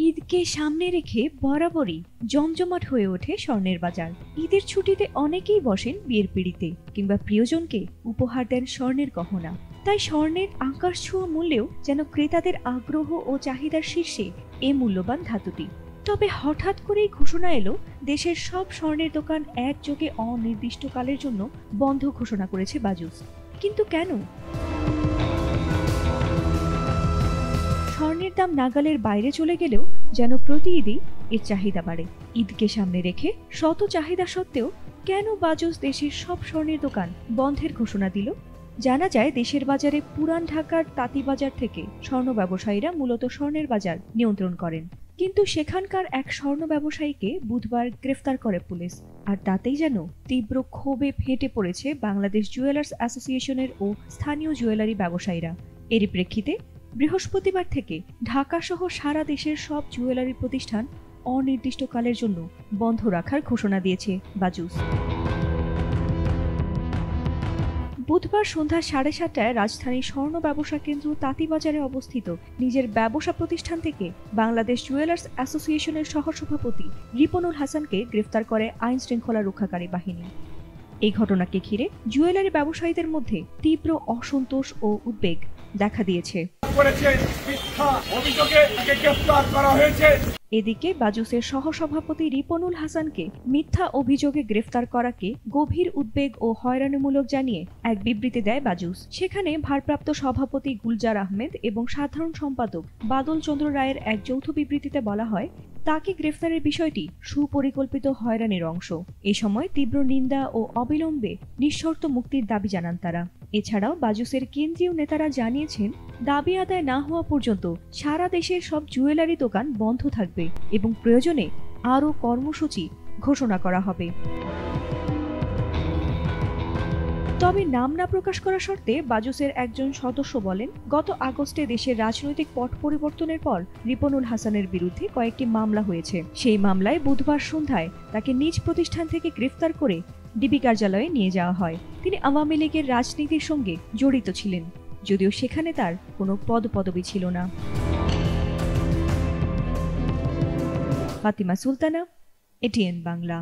ঈদকে সামনে রেখে বরাবরই জমজমাট হয়ে ওঠে স্বর্ণের বাজার। ঈদের ছুটিতে অনেকেই বসেন বিয়ের পিঁড়িতে কিংবা প্রিয়জনকে উপহার দেন স্বর্ণের গহনা। তাই স্বর্ণের আকাশ ছোঁয়া মূল্যেও যেন ক্রেতাদের আগ্রহ ও চাহিদার শীর্ষে এ মূল্যবান ধাতুটি। তবে হঠাৎ করেই ঘোষণা এলো, দেশের সব স্বর্ণের দোকান একযোগে অনির্দিষ্টকালের জন্য বন্ধ ঘোষণা করেছে বাজুস। কিন্তু কেন? স্বর্ণের দাম নাগালের বাইরে চলে গেলেও যেন প্রতি ঈদেই এর চাহিদা বাড়ে। ঈদকে সামনে রেখে শত চাহিদা সত্ত্বেও কেন বাজুস দেশের সব স্বর্ণের দোকান বন্ধের ঘোষণা দিল? জানা যায়, দেশের বাজারে পুরান ঢাকার তাঁতিবাজার থেকে স্বর্ণ ব্যবসায়ীরা মূলত স্বর্ণের বাজার নিয়ন্ত্রণ করেন। কিন্তু সেখানকার এক স্বর্ণ ব্যবসায়ীকে বুধবার গ্রেফতার করে পুলিশ। আর তাতেই যেন তীব্র ক্ষোভে ফেটে পড়েছে বাংলাদেশ জুয়েলার্স অ্যাসোসিয়েশনের ও স্থানীয় জুয়েলারি ব্যবসায়ীরা। এরই প্রেক্ষিতে বৃহস্পতিবার থেকে ঢাকা সহ সারা দেশের সব জুয়েলারি প্রতিষ্ঠান অনির্দিষ্টকালের জন্য বন্ধ রাখার ঘোষণা দিয়েছে বাজুস। বুধবার সন্ধ্যা 7:30টায় রাজধানীর স্বর্ণ ব্যবসা কেন্দ্র তাঁতিবাজারে অবস্থিত নিজের ব্যবসা প্রতিষ্ঠান থেকে বাংলাদেশ জুয়েলার্স অ্যাসোসিয়েশনের সহসভাপতি রিপনুল হাসানকে গ্রেফতার করে আইন শৃঙ্খলা রক্ষাকারী বাহিনী। এই ঘটনাকে ঘিরে জুয়েলারি ব্যবসায়ীদের মধ্যে তীব্র অসন্তোষ ও উদ্বেগ দেখা দিয়েছে। এদিকে বাজুসের সহসভাপতি রিপনুল হাসানকে মিথ্যা অভিযোগে গ্রেফতার করাকে গভীর উদ্বেগ ও হয়রানিমূলক জানিয়ে এক বিবৃতি দেয় বাজুস। সেখানে ভারপ্রাপ্ত সভাপতি গুলজার আহমেদ এবং সাধারণ সম্পাদক বাদল চন্দ্র রায়ের এক যৌথ বিবৃতিতে বলা হয়, তাকে গ্রেফতারের বিষয়টি সুপরিকল্পিত হয়রানির অংশ। এ সময় তীব্র নিন্দা ও অবিলম্বে নিঃশর্ত মুক্তির দাবি জানান তারা। এছাড়াও বাজুসের কেন্দ্রীয় নেতারা জানিয়েছেন, দাবি আদায় না হওয়া পর্যন্ত সারা দেশের সব জুয়েলারি দোকান বন্ধ থাকবে এবং প্রয়োজনে আরও কর্মসূচি ঘোষণা করা হবে। তবে নাম না প্রকাশ করা শর্তে বাজুসের একজন সদস্য বলেন, গত আগস্টে দেশের রাজনৈতিক পট পরিবর্তনের পর রিপনুল হাসানের বিরুদ্ধে কয়েকটি মামলা হয়েছে। সেই মামলায় বুধবার সন্ধ্যায় তাকে নিজ প্রতিষ্ঠান থেকে গ্রেফতার করে ডিবি কার্যালয়ে নিয়ে যাওয়া হয়। তিনি আওয়ামী লীগের রাজনীতির সঙ্গে জড়িত ছিলেন, যদিও সেখানে তার কোনো পদপদবি ছিল না। ফাতিমা সুলতানা, এটিএন বাংলা।